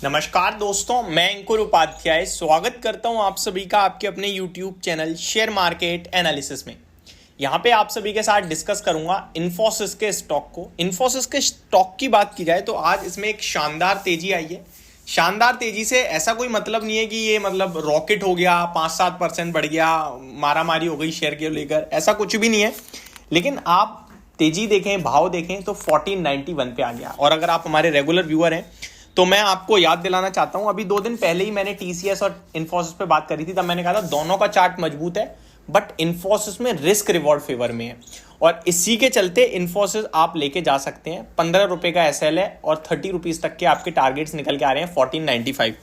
नमस्कार दोस्तों, मैं अंकुर उपाध्याय स्वागत करता हूं आप सभी का आपके अपने YouTube channel share market analysis में। यहां पे आप सभी के साथ डिस्कस करूंगा इन्फोसिस के स्टॉक को। इन्फोसिस के स्टॉक की बात की जाए तो आज इसमें एक शानदार तेजी आई है। शानदार तेजी से ऐसा कोई मतलब नहीं है कि ये मतलब रॉकेट हो गया, 5-7% बढ़ गया, मारामारी हो गई शेयर के लेकर, ऐसा कुछ भी नहीं है। लेकिन आप तेजी देखें, भाव देखें तो 1491 पे आ गया। और अगर आप हमारे रेगुलर व्यूअर हैं तो मैं आपको याद दिलाना चाहता हूं, अभी 2 दिन पहले ही मैंने टीसीएस और इन्फोसिस पे बात करी थी। तब मैंने कहा था दोनों का चार्ट मजबूत है, बट इन्फोसिस में रिस्क रिवॉर्ड फेवर में है और इसी के चलते इन्फोसिस आप लेके जा सकते हैं। 15 रुपए का एसएल है और 30 रुपीज तक के आपके टारगेट्स निकल के आ रहे हैं। 1495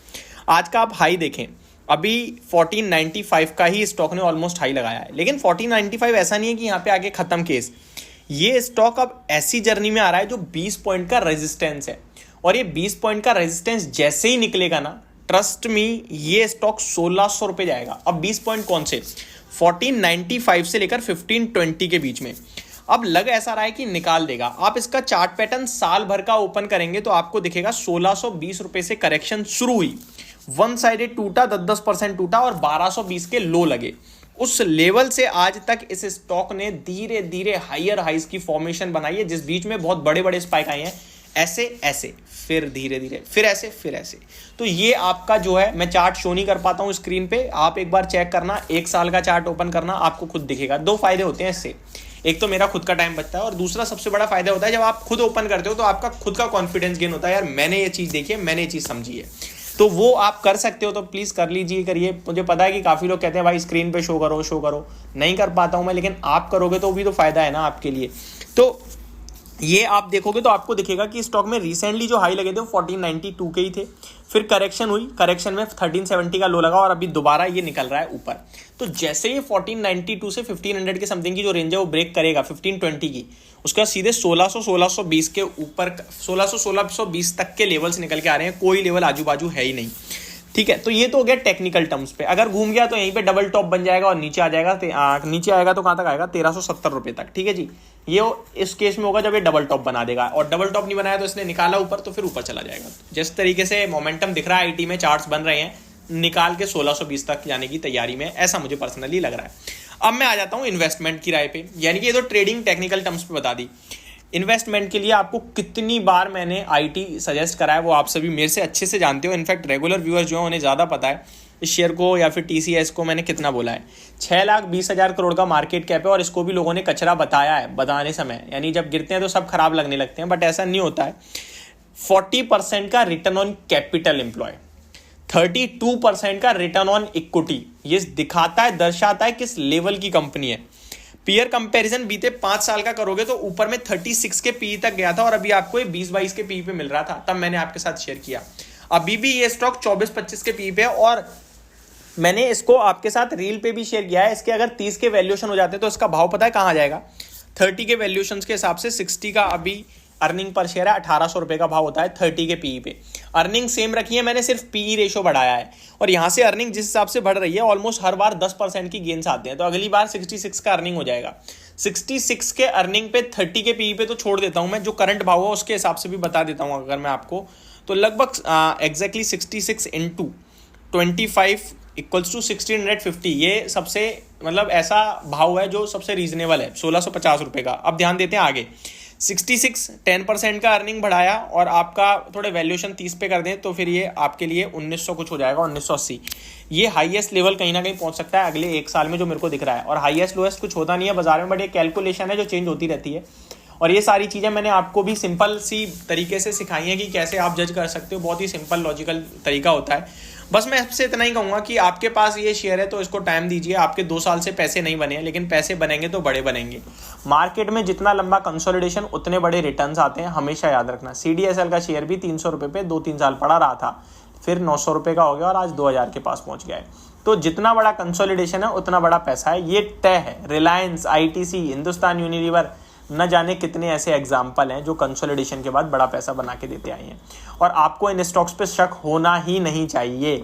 आज का आप हाई देखें, अभी 1495 का ही स्टॉक ने ऑलमोस्ट हाई लगाया है। लेकिन 1495 ऐसा नहीं है कि यहाँ पे आके खत्म केस। ये स्टॉक अब ऐसी जर्नी में आ रहा है जो 20 पॉइंट का रेजिस्टेंस है और ये 20 पॉइंट का रेजिस्टेंस जैसे ही निकलेगा ना, ट्रस्ट मी, ये स्टॉक 1600 रुपए जाएगा। अब 20 पॉइंट कौन से, 1495 से लेकर 1520 के बीच में। अब लग ऐसा रहा है कि निकाल देगा। आप इसका चार्ट पैटर्न साल भर का ओपन करेंगे तो आपको दिखेगा 1620 रुपए से करेक्शन शुरू हुई, वन साइडेड टूटा, 10% टूटा और 1220 के लो लगे। उस लेवल से आज तक इस स्टॉक ने धीरे धीरे हायर हाइज की फॉर्मेशन बनाई है, जिस बीच में बहुत बड़े बड़े स्पाइक आए हैं, ऐसे ऐसे, फिर धीरे धीरे, फिर ऐसे, फिर ऐसे। तो ये आपका जो है, मैं चार्ट शो नहीं कर पाता हूं स्क्रीन पे, आप एक बार चेक करना, 1 साल का चार्ट ओपन करना, आपको खुद दिखेगा। 2 फायदे होते हैं इससे, एक तो मेरा खुद का टाइम बचता है और दूसरा सबसे बड़ा फायदा होता है जब आप खुद ओपन करते हो तो आपका खुद का कॉन्फिडेंस गेन होता है, यार मैंने ये चीज देखी है, मैंने ये चीज समझी है। तो वो आप कर सकते हो तो प्लीज कर लीजिए, करिए। मुझे पता है कि काफी लोग कहते हैं भाई स्क्रीन पे शो करो शो करो, नहीं कर पाता हूं मैं, लेकिन आप करोगे तो भी तो फायदा है ना आपके लिए। तो ये आप देखोगे तो आपको दिखेगा कि स्टॉक में रिसेंटली जो हाई लगे थे वो 1492 के ही थे, फिर करेक्शन हुई, करेक्शन में 1370 का लो लगा और अभी दोबारा ये निकल रहा है ऊपर। तो जैसे ये 1492 से 1500 के समथिंग की जो रेंज है वो ब्रेक करेगा 1520 की, उसका सीधे 1600-1620 के ऊपर, 1600-1620 तक के लेवल्स निकल के आ रहे हैं। कोई लेवल आजू बाजू है ही नहीं, ठीक है। तो ये तो हो गया टेक्निकल टर्म्स पे। अगर घूम गया तो यहीं पे डबल टॉप बन जाएगा और नीचे आ जाएगा, नीचे आएगा तो कहां तक आएगा, 1370 रुपए तक, ठीक है जी। ये इस केस में होगा जब ये डबल टॉप बना देगा, और डबल टॉप नहीं बनाया तो इसने निकाला ऊपर तो फिर ऊपर चला जाएगा। जिस तरीके से मोमेंटम दिख रहा है आईटी में, चार्ट्स बन रहे हैं, निकाल के 1620 तक जाने की तैयारी में, ऐसा मुझे पर्सनली लग रहा है। अब मैं आ जाता हूं इन्वेस्टमेंट की राय पे, यानी कि ये तो ट्रेडिंग टेक्निकल टर्म्स पे बता दी। इन्वेस्टमेंट के लिए आपको कितनी बार मैंने आईटी सजेस्ट करा है वो आप सभी मेरे से अच्छे से जानते हो। इनफैक्ट रेगुलर व्यूअर्स जो हैं उन्हें ज़्यादा पता है इस शेयर को या फिर टीसीएस को मैंने कितना बोला है। 6,20,000 करोड़ का मार्केट कैप है और इसको भी लोगों ने कचरा बताया है बताने समय, यानी जब गिरते हैं तो सब खराब लगने लगते हैं, बट ऐसा नहीं होता है। 40% का रिटर्न ऑन कैपिटल एम्प्लॉय, 32% का रिटर्न ऑन इक्विटी, ये दिखाता है, दर्शाता है किस लेवल की कंपनी है। पीयर कंपैरिजन बीते 5 साल का करोगे तो ऊपर में 36 के पी तक गया था और अभी आपको ये 20-22 के पी पे मिल रहा था, तब मैंने आपके साथ शेयर किया। अभी भी ये स्टॉक 24-25 के पी पे है और मैंने इसको आपके साथ रील पे भी शेयर किया है। इसके अगर 30 के वैल्यूएशन हो जाते तो इसका भाव पता है कहां जाएगा, 30 के वैल्यूएशन के हिसाब से 60 का अभी अर्निंग पर शेयर है, 1800 रुपए का भाव होता है 30 के पीई पे। अर्निंग सेम रखी है, मैंने सिर्फ पीई रेशो बढ़ाया है और यहां से अर्निंग जिस हिसाब से बढ़ रही है ऑलमोस्ट हर बार 10% की गेन्स आते हैं, तो अगली बार 66 का अर्निंग हो जाएगा। 66 के अर्निंग पे 30 के पीई पे तो छोड़ देता हूं मैं, जो करंट भाव है उसके हिसाब से भी बता देता हूं अगर मैं आपको, तो लगभग एग्जैक्टली 66 इंटू 25 इक्वल्स टू 1650, ये सबसे मतलब ऐसा भाव है जो सबसे रीजनेबल है, 1650 रुपए का। अब ध्यान देते हैं आगे, 66 10% का अर्निंग बढ़ाया और आपका थोड़े वैल्यूएशन 30 पे कर दें तो फिर ये आपके लिए 1900 कुछ हो जाएगा, 1980। ये हाईएस्ट लेवल कहीं ना कहीं पहुंच सकता है अगले 1 साल में, जो मेरे को दिख रहा है। और हाईएस्ट लोएस्ट कुछ होता नहीं है बाजार में, बट ये कैलकुलेशन है जो चेंज होती रहती है। और ये सारी चीज़ें मैंने आपको भी सिंपल सी तरीके से सिखाई हैं कि कैसे आप जज कर सकते हो, बहुत ही सिंपल लॉजिकल तरीका होता है। बस मैं आपसे इतना ही कहूँगा कि आपके पास ये शेयर है तो इसको टाइम दीजिए। आपके 2 साल से पैसे नहीं बने हैं, लेकिन पैसे बनेंगे तो बड़े बनेंगे। मार्केट में जितना लंबा कंसोलिडेशन उतने बड़े रिटर्न्स आते हैं, हमेशा याद रखना। CDSL का शेयर भी 300 रुपये पे 2-3 साल पड़ा रहा था, फिर 900 रुपये का हो गया और आज 2000 के पास पहुंच गया है। तो जितना बड़ा कंसोलिडेशन है उतना बड़ा पैसा है, ये तय है। रिलायंस, ITC, हिंदुस्तान यूनिलीवर, न जाने कितने ऐसे एग्जाम्पल हैं जो कंसोलिडेशन के बाद बड़ा पैसा बना के देते आए हैं। और आपको इन स्टॉक्स पे शक होना ही नहीं चाहिए।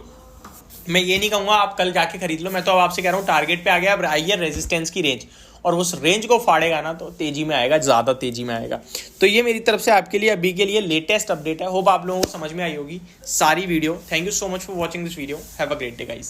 मैं ये नहीं कहूँगा आप कल जाके खरीद लो, मैं तो अब आपसे कह रहा हूँ टारगेट पे आ गया, अब आइए रेजिस्टेंस की रेंज, और उस रेंज को फाड़ेगा ना तो तेजी में आएगा, ज़्यादा तेजी में आएगा। तो ये मेरी तरफ से आपके लिए अभी के लिए लेटेस्ट अपडेट है। होप आप लोगों को समझ में आई होगी सारी video. Thank you so much for watching this video. Have a great day guys.